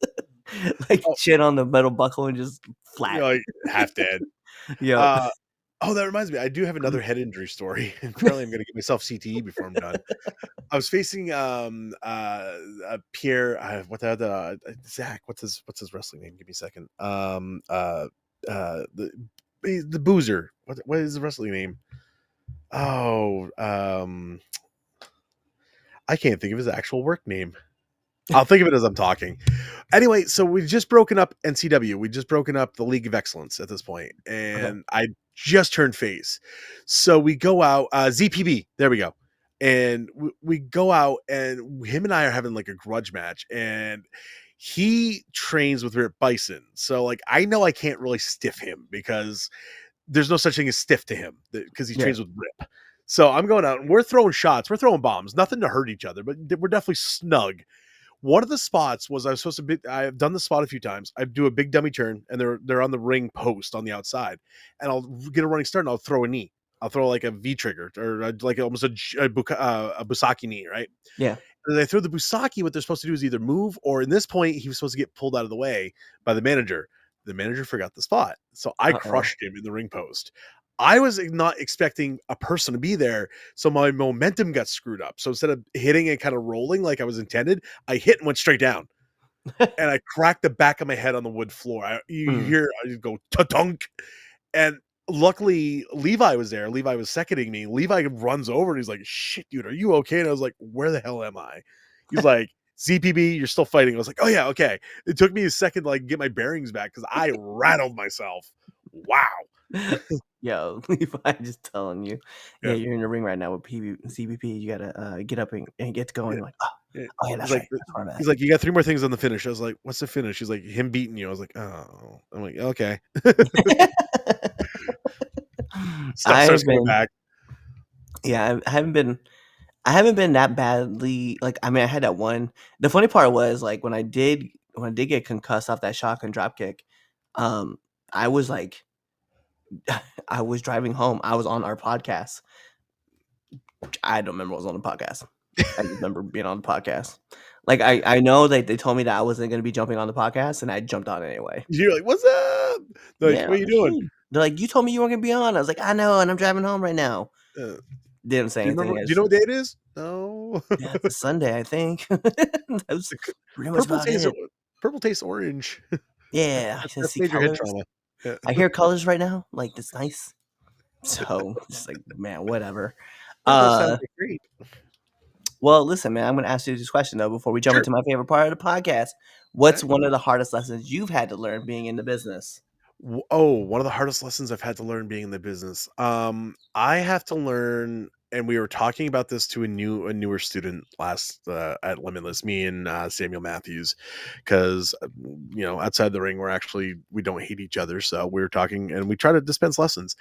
like Oh, chin on the metal buckle and just you're flat. like half dead. Yep. Uh, oh, that reminds me. I do have another head injury story. And apparently I'm gonna get myself CTE before I'm done. I was facing Pierre Zach, what's his wrestling name? Give me a second. The the boozer. What is the wrestling name? Oh, I can't think of his actual work name. I'll think of it as I'm talking. Anyway, so we just broken up NCW. We just broken up the League of Excellence at this point, Okay. and I just turned face. So we go out, ZPB. There we go, and we go out, and him and I are having like a grudge match, and he trains with Rip Bison. So like I know I can't really stiff him because there's no such thing as stiff to him because he Yeah. trains with Rip. So I'm going out and we're throwing shots, we're throwing bombs, nothing to hurt each other, but we're definitely snug. One of the spots was I was supposed to be. I've done the spot a few times. I do a big dummy turn, and they're on the ring post on the outside, and I'll get a running start, and I'll throw a knee. I'll throw like a V trigger or like almost a Busaki knee, right? Yeah. And they throw the Busaki. What they're supposed to do is either move, or in this point, he was supposed to get pulled out of the way by the manager. The manager forgot the spot, so I Uh-oh. crushed him in the ring post. I was not expecting a person to be there, so my momentum got screwed up. So instead of hitting and kind of rolling like I was intended, I hit and went straight down, and I cracked the back of my head on the wood floor. You Mm. hear I go ta-dunk, and luckily Levi was there. Levi was seconding me. Levi runs over and he's like, "Shit, dude, are you okay?" And I was like, "Where the hell am I?" He's like, "ZPB, you're still fighting." I was like, "Oh yeah, okay." It took me a second to like get my bearings back because I rattled myself. Wow. Yo, Levi, just telling you. Yeah, Yeah. you're in the ring right now with CBP. You gotta get up and get going. Yeah. You're like, Yeah. oh yeah, He's that's like, right. That's where I'm at. he's like, "You got 3 more things on the finish." I was like, "What's the finish?" He's like, "Him beating you." I was like, "Oh." I'm like, "Okay." Stuff I starts have coming been, back. yeah, I haven't been that badly. Like, I mean, I had that one. The funny part was like when I did get concussed off that shotgun drop kick, um, I was like, I was driving home. I was on our podcast. I don't remember what was on the podcast. I just remember being on the podcast. Like I know that they told me that I wasn't gonna be jumping on the podcast, and I jumped on anyway. You're like, "What's up?" They're like, Yeah, "What are you doing?" hey. They're like, "You told me you weren't gonna be on." I was like, "I know, and I'm driving home right now." Uh, Didn't say Do you remember? anything. Do you know what day it is? No. Yeah, it's a Sunday, I think. That was The pretty much purple about tastes it. purple tastes orange. Yeah, I just That's see major head colors. trauma. Yeah. I hear colors right now, like, it's nice. So, just like, man, whatever. That does sound Uh, like great. well, listen, man, I'm gonna ask you this question, though, before we jump Sure. into my favorite part of the podcast. What's Okay. one of the hardest lessons you've had to learn being in the business? One of the hardest lessons I've had to learn being in the business. I have to learn, and we were talking about this to a newer student last at Limitless, me and Samuel Matthews, because outside the ring we don't hate each other, so we were talking and we try to dispense lessons.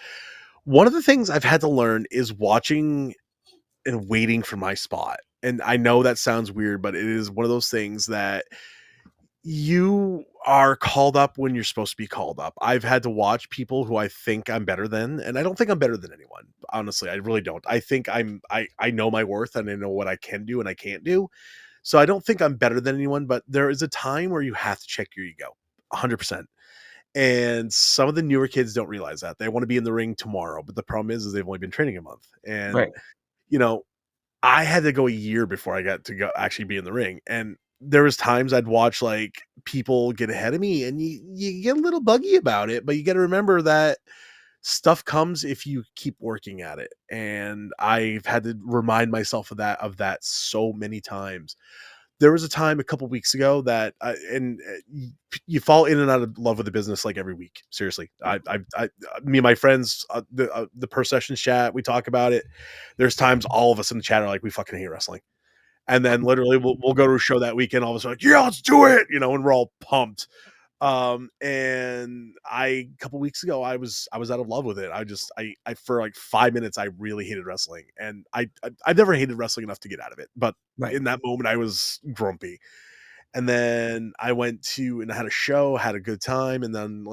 One of the things I've had to learn is watching and waiting for my spot. And I know that sounds weird, but it is one of those things that you are called up when you're supposed to be called up. I've had to watch people who I think I'm better than, and I don't think I'm better than anyone. Honestly, I really don't. I think I know my worth and I know what I can do and I can't do. So I don't think I'm better than anyone, but there is a time where you have to check your ego 100%. And some of the newer kids don't realize that. They want to be in the ring tomorrow, but the problem is they've only been training a month. And Right, you know, I had to go a year before I got to go actually be in the ring. And there was times I'd watch like people get ahead of me and you get a little buggy about it, but you got to remember that stuff comes if you keep working at it. And I've had to remind myself of that so many times. There was a time a couple weeks ago that you fall in and out of love with the business like every week. Seriously, me and my friends, the per session chat, we talk about it. There's times all of us in the chat are like, we fucking hate wrestling, and then literally we'll go to a show that weekend, all of us are like, yeah, let's do it, and we're all pumped. And a couple weeks ago, I was out of love with it. I for like 5 minutes, I really hated wrestling, and I've never hated wrestling enough to get out of it, but right. in that moment, I was grumpy. And then I went to and I had a show, had a good time, and then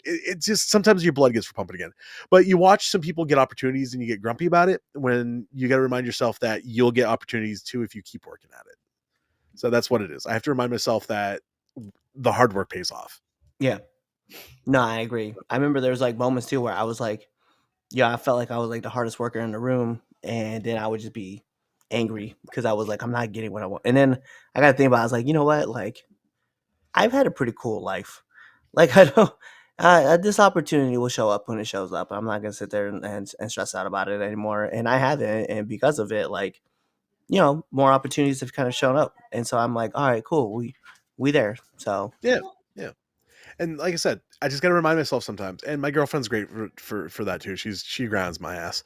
it just sometimes your blood gets pumping again. But you watch some people get opportunities and you get grumpy about it when you got to remind yourself that you'll get opportunities too if you keep working at it. So that's what it is. I have to remind myself that the hard work pays off. Yeah. No, I agree. I remember there was, like, moments too where I was like, yeah, I felt like I was, like, the hardest worker in the room, and then I would just be angry because I was like, "I'm not getting what I want." And then I gotta think about it, I was like, "You know what? Like, I've had a pretty cool life. Like, I don't this opportunity will show up when it shows up. I'm not gonna sit there and stress out about it anymore." And I haven't, and because of it, like, more opportunities have kind of shown up. And so I'm like, "All right, cool. We there." So, Yeah, yeah. And like I said, I just got to remind myself sometimes. And my girlfriend's great for that too. She grounds my ass,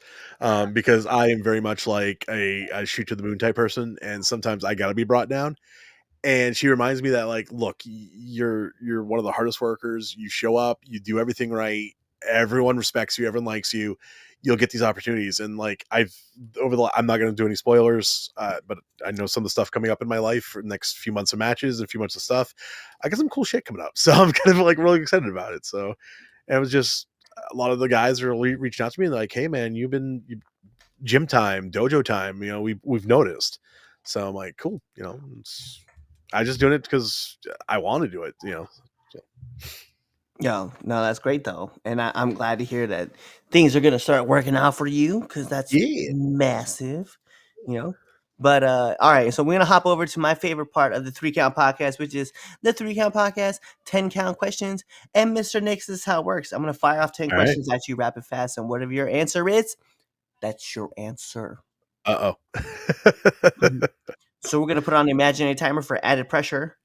because I am very much like a shoot to the moon type person, and sometimes I got to be brought down. And she reminds me that, like, look, you're one of the hardest workers. You show up, you do everything right. Everyone respects you. Everyone likes you. You'll get these opportunities. And like I'm not going to do any spoilers, but I know some of the stuff coming up in my life for the next few months of matches, a few months of stuff. I got some cool shit coming up, so I'm kind of like really excited about it. So and it was just a lot of the guys are reaching out to me and they're like, "Hey man, gym time, dojo time. We've noticed." So I'm like, "Cool." I just doing it because I want to do it. So, no, that's great though. And I'm glad to hear that things are gonna start working out for you because that's yeah. massive, you know. But all right, so we're gonna hop over to my favorite part of the 3 Count Podcast, which is the 3 Count Podcast, 10 count questions. And Mr. Nix, this is how it works. I'm gonna fire off 10 All right. questions at you rapid fast, and whatever your answer is, that's your answer. Uh-oh. Mhm. So we're gonna put on the imaginary timer for added pressure.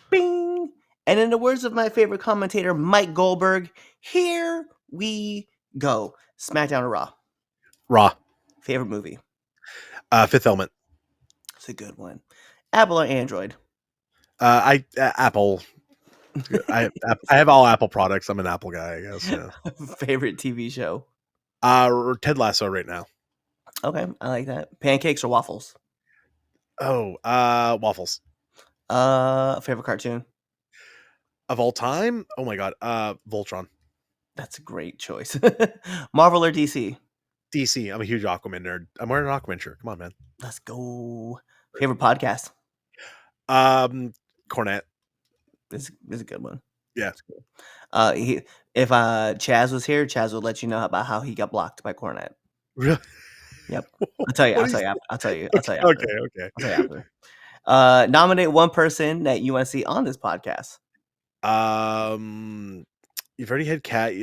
Bing! And in the words of my favorite commentator, Mike Goldberg, here we go. SmackDown or Raw? Raw. Favorite movie? Fifth Element. It's a good one. Apple or Android? Apple. I have all Apple products. I'm an Apple guy, I guess. Yeah. Favorite TV show? Ted Lasso right now. Okay, I like that. Pancakes or waffles? Oh, waffles Favorite cartoon? of all time. Oh my god. Voltron. That's a great choice. Marvel or DC? DC. I'm a huge Aquaman nerd. I'm wearing an Aquaman shirt. Come on, man. Let's go. Favorite podcast? Um, Cornet. This is a good one. Yeah. If Chaz was here, Chaz would let you know about how he got blocked by Cornet. Really? Yep. I'll tell you. What I'll is? tell you. I'll tell you. I'll Okay. tell you after. Okay. Okay. I'll tell you after. Nominate one person that you want to see on this podcast. Um, you've already had Cat.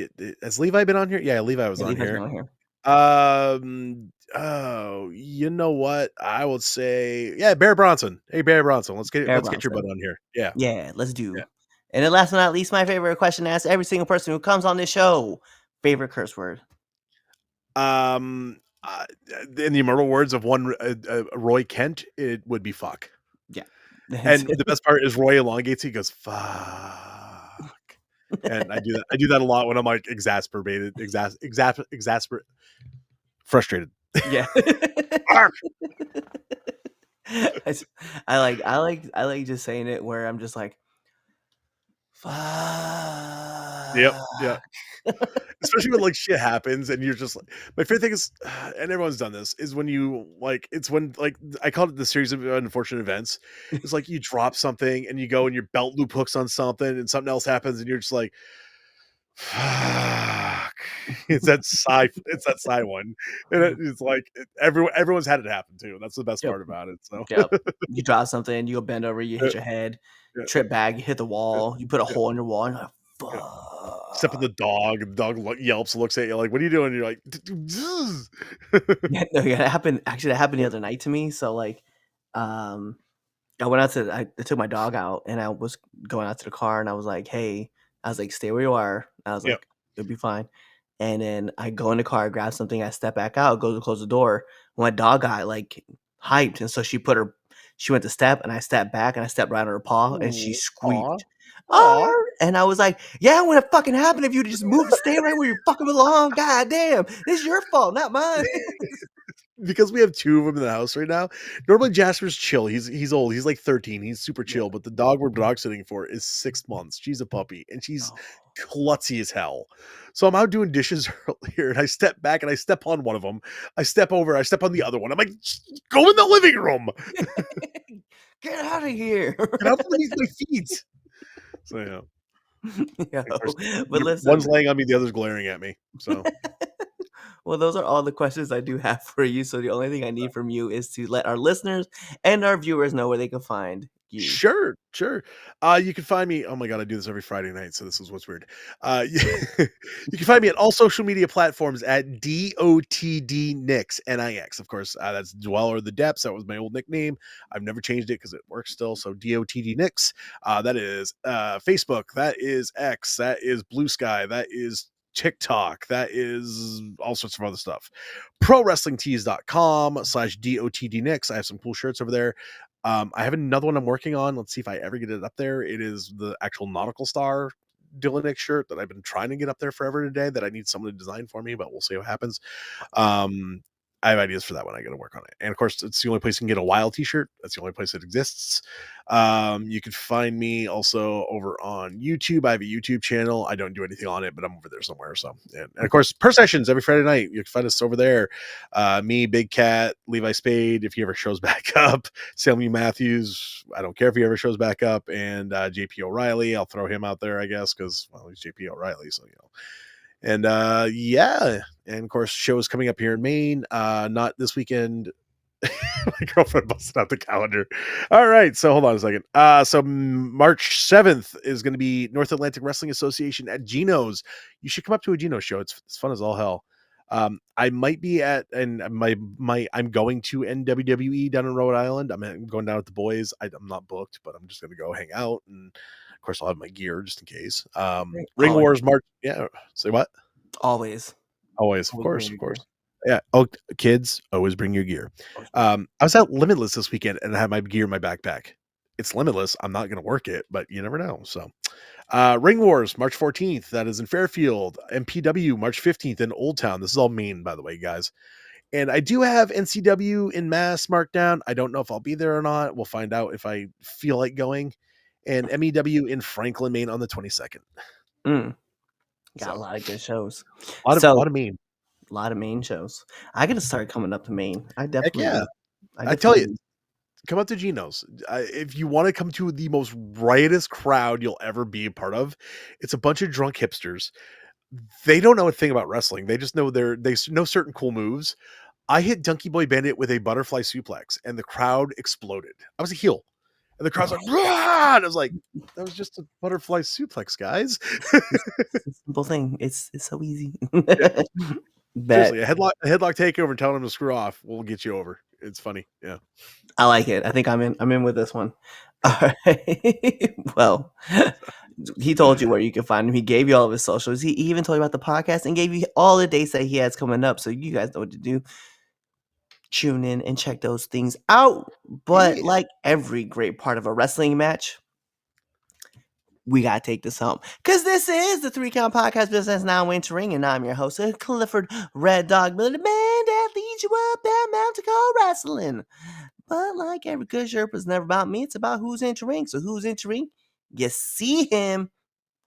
Has Levi been on here? Yeah, Levi was Yeah, on Levi's been here. on here. Oh, you know what? I would say, yeah, Bear Bronson. Hey, Bear Bronson, Bear let's get your butt Bronson. on here. Yeah, Yeah, let's yeah. do. And then last but not least, my favorite question to ask every single person who comes on this show. Favorite curse word. Um, in the immortal words of one Roy Kent, it would be fuck. Yeah. And the best part is Roy elongates. He goes fuck, and I do that. I do that a lot when I'm like frustrated. Yeah. Fuck. I s- I like just saying it where I'm just like, Yep, yeah. fuck. Especially when like shit happens and you're just like, my favorite thing is, and everyone's done this, is when you like, it's when like I called it the series of unfortunate events. It's like you drop something and you go and your belt loop hooks on something and something else happens and you're just like, fuck. It's that sigh one. And it's like everyone's had it happen too. That's the best Yep. part about it. So Yep. You drop something, you go bend over, you yeah, hit your head, yeah, trip back, you hit the yeah, wall, you put a yeah, hole in your wall, and you're like, yeah. Step on fuck. the dog yelps, looks at you like, what are you doing? You're like, Yeah, no, yeah, that happened. Actually, that happened the other night to me. So like, um, I took my dog out and I was going out to the car and I was like, "Hey," I was like, "Stay where you are." I was yeah. like, "It'll be fine." And then I go in the car, grab something, I step back out, go to close the door. My dog got like hyped, and so she went to step, and I stepped back, and I stepped right on her paw, and she Ooh, aw, squeaked, aw. "Arr!" And I was like, "Yeah, when it fucking happened, if you just move, stay right where you fucking belong. God damn, this is your fault, not mine." Because we have 2 of them in the house right now. Normally Jasper's chill. He's old. He's like 13. He's super Yeah. chill, but the dog we're dog sitting for is 6 months. She's a puppy and she's Oh. klutzy as hell. So I'm out doing dishes earlier and I step back and I step on one of them. I step over, I step on the other one. I'm like, go in the living room. Get out of here. Get out from underneath my feet. So yeah. Yo, Of course, but one's listen, laying on me, the other's glaring at me. So well, those are all the questions I do have for you. So the only thing I need from you is to let our listeners and our viewers know where they can find you. sure, sure. You can find me. Oh my god, I do this every Friday night, so this is what's weird. You, you can find me at all social media platforms at DOTD Nix Nix. Of course, that's Dweller of the Depths. That was my old nickname. I've never changed it because it works still. So DOTD Nix. That is Facebook. That is X. That is Blue Sky. That is TikTok. That is all sorts of other stuff. ProWrestlingTees.com/DOTD Nix. I have some cool shirts over there. I have another one I'm working on. Let's see if I ever get it up there. It is the actual nautical star Dylan Nick shirt that I've been trying to get up there forever today that I need someone to design for me, but we'll see what happens. Um, I have ideas for that one. I got to work on it. And of course, it's the only place you can get a wild t-shirt. That's the only place that exists. You can find me also over on YouTube. I have a YouTube channel. I don't do anything on it, but I'm over there somewhere. So, and of course, per sessions every Friday night. You can find us over there. Me, Big Cat, Levi Spade, if he ever shows back up, Samuel Matthews. I don't care if he ever shows back up, and JP O'Reilly. I'll throw him out there, I guess, because well, he's JP O'Reilly, so you know. And yeah, and of course, shows coming up here in Maine. Not this weekend. My girlfriend busted out the calendar. All right, so hold on a second. So March 7th is going to be North Atlantic Wrestling Association at Geno's. You should come up to a Geno's show. It's fun as all hell. I might be at, and I'm going to NWWE down in Rhode Island. I'm going down with the boys. I'm not booked, but I'm just going to go hang out, and of course I'll have my gear just in case. Ring Always, Wars March. Yeah, say what? always, Always, of always bring course, of your course. gear. Yeah. Oh, kids, always bring your gear. Always bring your I was at Limitless this weekend and I had my gear in my backpack. It's Limitless. I'm not going to work it, but you never know. So, Ring Wars, March 14th. That is in Fairfield. MPW, March 15th in Old Town. This is all Maine, by the way, guys. And I do have NCW in Mass marked down. I don't know if I'll be there or not. We'll find out if I feel like going. And MEW in Franklin, Maine on the 22nd. gear. Got a So, lot of good shows. a So lot of Maine. a lot of Maine shows. I gotta start coming up to Maine. Heck yeah. I I tell you, definitely come up to Geno's. If you want to come to the most riotous crowd you'll ever be a part of, it's a bunch of drunk hipsters. They don't know a thing about wrestling. They just know they know certain cool moves. I hit Donkey Boy Bandit with a butterfly suplex, and the crowd exploded. I was a heel, and the crowd's like, "Rah!" And I was like, That was just a butterfly suplex, guys. It's a simple thing. It's so easy. Yeah. Bet. Seriously, a headlock takeover and telling him to screw off will get you over. It's funny. Yeah. I like it. I think I'm in with this one. All right. Well, he told you where you can find him. He gave you all of his socials. He even told you about the podcast and gave you all the dates that he has coming up. So you guys know what to do. Tune in and check those things out. But Yeah. like every great part of a wrestling match, we gotta take this home. Cause this is the 3 Count Podcast Business Now Entering, and I'm your host, Clifford Red Dog Miller, the man that leads you up that mountain called wrestling. But like every good Sherpa, it's never about me, it's about who's entering. So who's entering? You see him.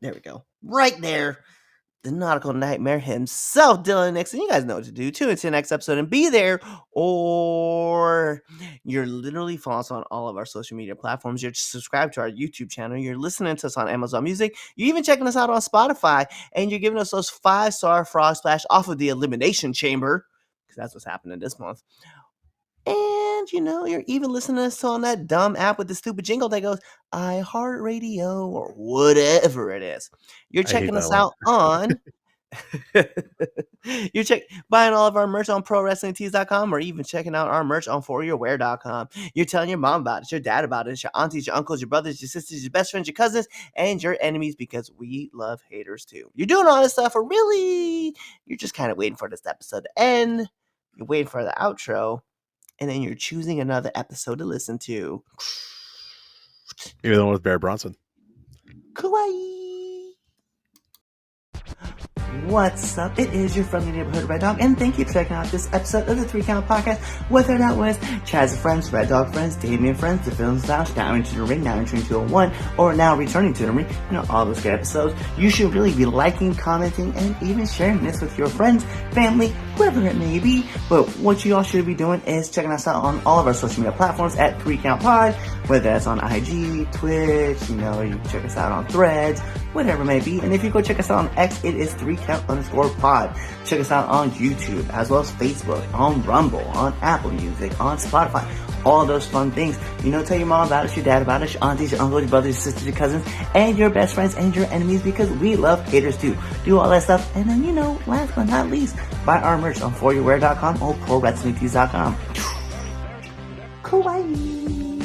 There we go. Right there. The nautical nightmare himself, Dylan Nixon. You guys know what to do. Tune into the next episode and be there, or you're literally following us on all of our social media platforms. You're subscribed to our YouTube channel. You're listening to us on Amazon Music. You're even checking us out on Spotify, and you're giving us those 5-star frog splash off of the Elimination Chamber, because that's what's happening this month. And, you're even listening to us on that dumb app with the stupid jingle that goes, iHeartRadio, or whatever it is. You're checking us out on... You're buying all of our merch on ProWrestlingTees.com, or even checking out our merch on ForYourWear.com. You're telling your mom about it, your dad about it, your aunties, your uncles, your brothers, your sisters, your best friends, your cousins, and your enemies, because we love haters too. You're doing all this stuff, or really, you're just kind of waiting for this episode to end. You're waiting for the outro, and then you're choosing another episode to listen to. Maybe the one with Bear Bronson. Kawaii. What's up? It is your friendly neighborhood Red Dog, and thank you for checking out this episode of the 3 Count Podcast. Whether that was Chaz Friends, Red Dog Friends, Damien Friends, The Films Lounge, Now Into the Ring, Now Entering 201, or Now Returning to the Ring, all those good episodes, you should really be liking, commenting, and even sharing this with your friends, family, whoever it may be. But what you all should be doing is checking us out on all of our social media platforms at 3 Count Pod, whether that's on IG, Twitch, you can check us out on Threads, whatever it may be. And if you go check us out on X, it is 3count_pod. Check us out on YouTube, as well as Facebook, on Rumble, on Apple Music, on Spotify, all those fun things. Tell your mom about us, your dad about us, your aunties, your uncles, your brothers, your sisters, your cousins, and your best friends and your enemies, because we love haters too. Do all that stuff, and then, last but not least, buy our merch on ForYourWear.com or ProWrestlingTees.com. Kawaii.